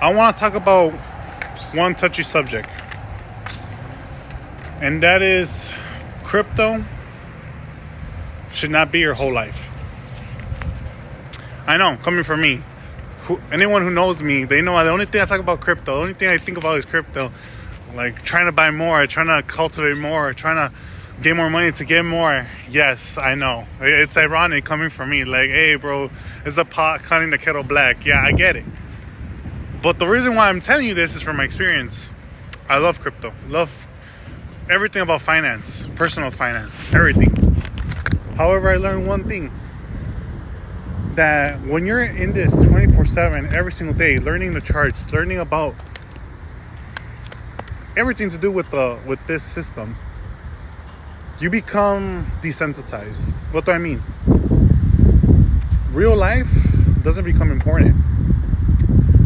I want to talk about one touchy subject, and that is crypto should not be your whole life. I know, coming from me. Anyone who knows me, they know the only thing I talk about crypto, the only thing I think about is crypto. Like trying to buy more, trying to cultivate more, trying to get more money to get more. Yes, I know. It's ironic coming from me. Like, hey, bro, is the pot cutting the kettle black? Yeah, I get it. But the reason why I'm telling you this is from my experience. I love crypto. Love everything about finance, personal finance, everything. However, I learned one thing. That when you're in this 24/7, every single day, learning the charts, learning about everything to do with this system, you become desensitized. What do I mean? Real life doesn't become important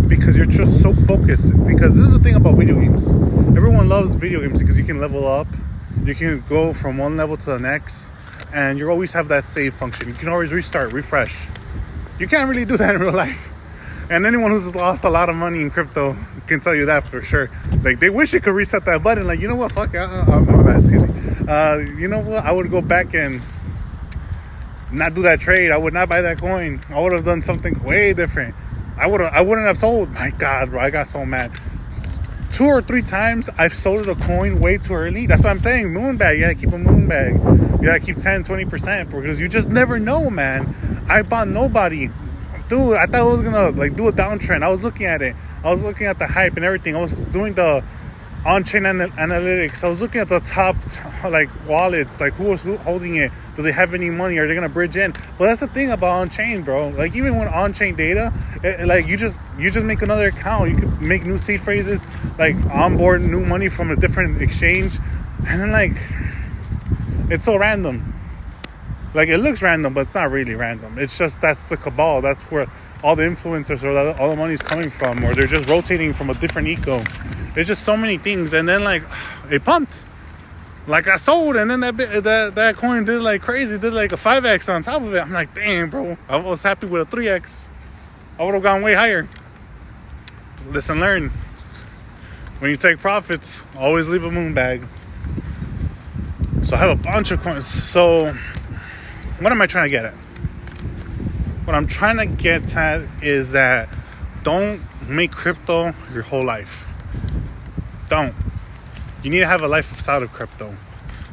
because you're just so focused. Because this is the thing about video games. Everyone loves video games because you can level up, you can go from one level to the next, and you always have that save function. You can always restart, refresh. You can't really do that in real life. And anyone who's lost a lot of money in crypto can tell you that for sure. Like, they wish it could reset that button. Like, you know what? Fuck, you know what? I would go back and not do that trade. I would not buy that coin. I would have done something way different. I wouldn't have sold. My God, bro, I got so mad. 2 or 3 times I've sold a coin way too early. That's what I'm saying. Moon bag. You gotta keep a moon bag. You gotta keep 10-20% because you just never know, man. I bought nobody. Dude, I thought it was gonna do a downtrend. I was looking at it. I was looking at the hype and everything. I was doing the on-chain analytics. I was looking at the top wallets, like who was holding it. Do they have any money? Are they gonna bridge in? Well, that's the thing about on-chain, bro. Like, even when on-chain data, you just make another account. You can make new seed phrases, like onboard new money from a different exchange, and then it's so random. Like, it looks random, but it's not really random. It's just that's the cabal. That's where all the influencers or all the money's coming from, or they're just rotating from a different eco. There's just so many things, and then it pumped. I sold, and then that coin did like crazy, did like a 5x on top of it. I'm like, damn, bro. I was happy with a 3x. I would have gone way higher. Listen, learn. When you take profits, always leave a moon bag. So I have a bunch of coins. So what am I trying to get at? What I'm trying to get at is that don't make crypto your whole life. Don't. You need to have a life outside of crypto.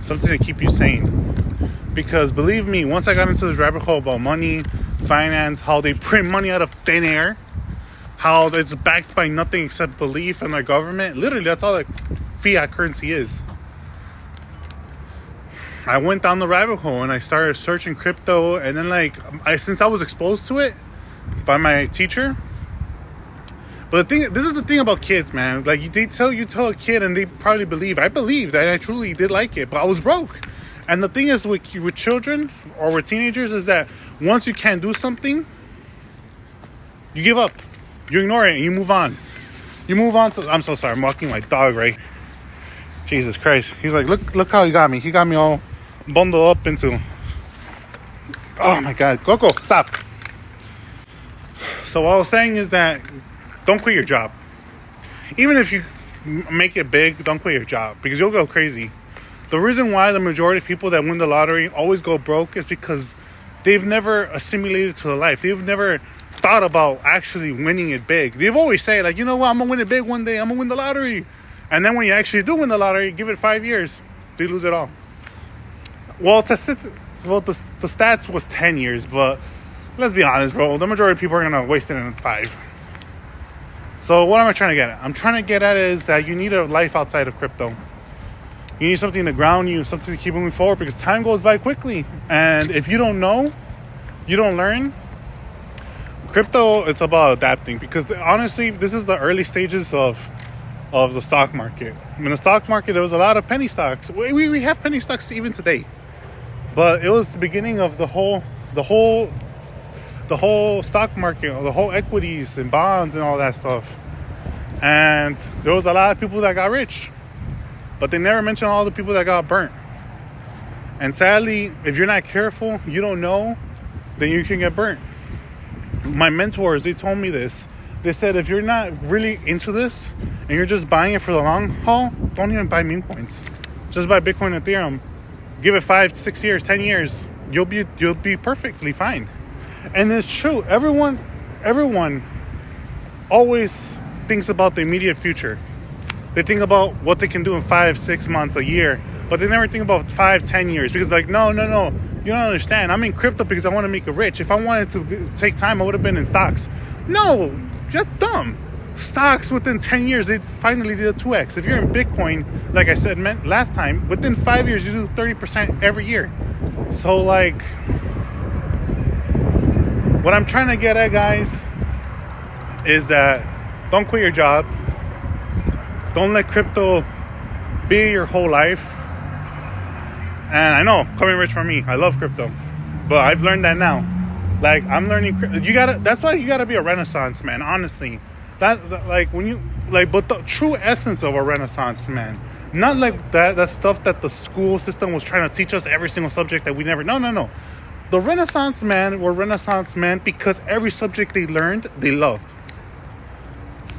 Something to keep you sane. Because believe me, once I got into this rabbit hole about money, finance, how they print money out of thin air, how it's backed by nothing except belief in their government. Literally, that's all that fiat currency is. I went down the rabbit hole and I started searching crypto, and then since I was exposed to it by my teacher. But this is the thing about kids, man. You tell a kid and they probably believe. I believed, and I truly did like it, but I was broke. And the thing is with children or with teenagers is that once you can't do something, you give up. You ignore it and you move on. You move on to. I'm so sorry. I'm walking my dog, right? Jesus Christ. He's like, look how he got me. He got me all bundled up into. Oh my God. Coco, stop. So what I was saying is that don't quit your job. Even if you make it big, don't quit your job because you'll go crazy. The reason why the majority of people that win the lottery always go broke is because they've never assimilated to the life. They've never thought about actually winning it big. They've always said, you know what, I'm going to win it big one day. I'm going to win the lottery. And then when you actually do win the lottery, give it 5 years. They lose it all. Well, the stats was 10 years, but let's be honest, bro. The majority of people are going to waste it in 5. So what am I trying to get at? I'm trying to get at is that you need a life outside of crypto. You need something to ground you, something to keep moving forward because time goes by quickly. And if you don't know, you don't learn. Crypto, it's about adapting because honestly, this is the early stages of the stock market. In the stock market, there was a lot of penny stocks. We have penny stocks even today. But it was the beginning of the whole stock market, the whole equities and bonds and all that stuff. And there was a lot of people that got rich, but they never mentioned all the people that got burnt. And sadly, if you're not careful, you don't know, then you can get burnt. My mentors, they told me this. They said if you're not really into this and you're just buying it for the long haul, don't even buy meme coins. Just buy Bitcoin and Ethereum. Give it 5, 6 years, 10 years. You'll be perfectly fine. And it's true. Everyone always thinks about the immediate future. They think about what they can do in 5, 6 months, a year, but they never think about 5, 10 years because no. You don't understand. I'm in crypto because I want to make it rich. If I wanted to take time, I would have been in stocks. No, that's dumb. Stocks within 10 years, they finally did a 2x. If you're in Bitcoin, like I said last time, within 5 years, you do 30% every year. So like, what I'm trying to get at, guys, is that don't quit your job. Don't let crypto be your whole life. And I know, coming rich for me, I love crypto, but I've learned that now. Like, I'm learning, that's why you gotta be a Renaissance man, honestly. That when you, but the true essence of a Renaissance man, not like that stuff that the school system was trying to teach us, every single subject that we never, no. The Renaissance man were Renaissance men because every subject they learned, they loved.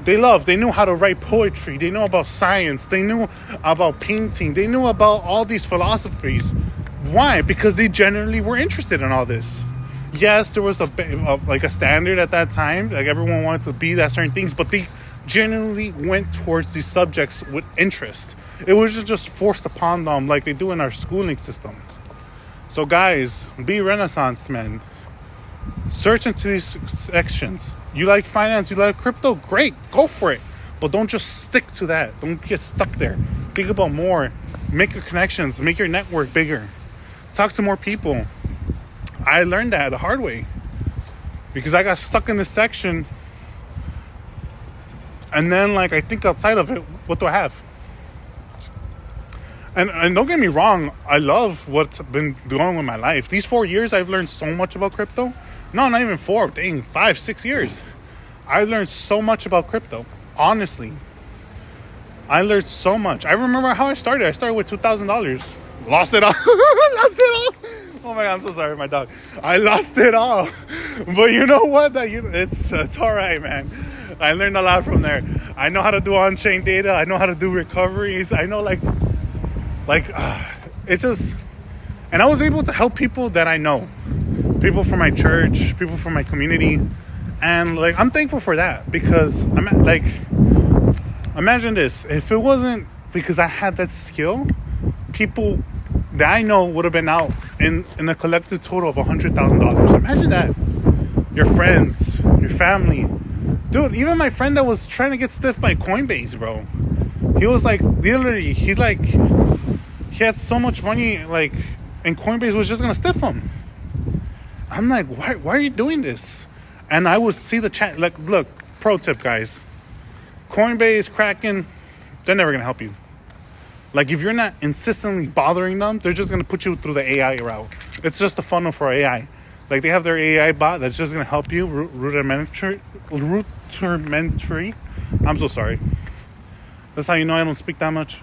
They knew how to write poetry. They knew about science. They knew about painting. They knew about all these philosophies. Why? Because they genuinely were interested in all this. Yes, there was a standard at that time. Like, everyone wanted to be that certain things, but they genuinely went towards these subjects with interest. It was just forced upon them like they do in our schooling system. So guys, be Renaissance men. Search into these sections. You like finance, you like crypto, great, go for it. But don't just stick to that. Don't get stuck there. Think about more. Make your connections, make your network bigger. Talk to more people. I learned that the hard way because I got stuck in this section. And then, I think outside of it, what do I have? And don't get me wrong, I love what's been going with my life. These 4 years, I've learned so much about crypto. No, not even 4, 5, 6 years. I learned so much about crypto, honestly. I learned so much. I remember how I started. I started with $2,000. Lost it all. Oh my God, I'm so sorry, my dog. I lost it all. But you know what? It's all right, man. I learned a lot from there. I know how to do on-chain data. I know how to do recoveries. I know, it's just... And I was able to help people that I know. People from my church, people from my community. And, I'm thankful for that. Because, imagine this. If it wasn't because I had that skill, people that I know would have been out in a collective total of $100,000. Imagine that. Your friends, your family. Dude, even my friend that was trying to get stiffed by Coinbase, bro. He was literally, he had so much money, and Coinbase was just gonna stiff him. I'm like, why are you doing this? And I would see the chat, look, pro tip, guys. Coinbase, Kraken, they're never gonna help you. If you're not insistently bothering them, they're just gonna put you through the AI route. It's just a funnel for AI. They have their AI bot that's just gonna help you, rudimentary. I'm so sorry. That's how you know I don't speak that much.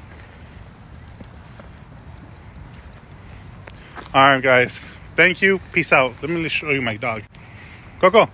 All right, guys. Thank you. Peace out. Let me show you my dog. Coco.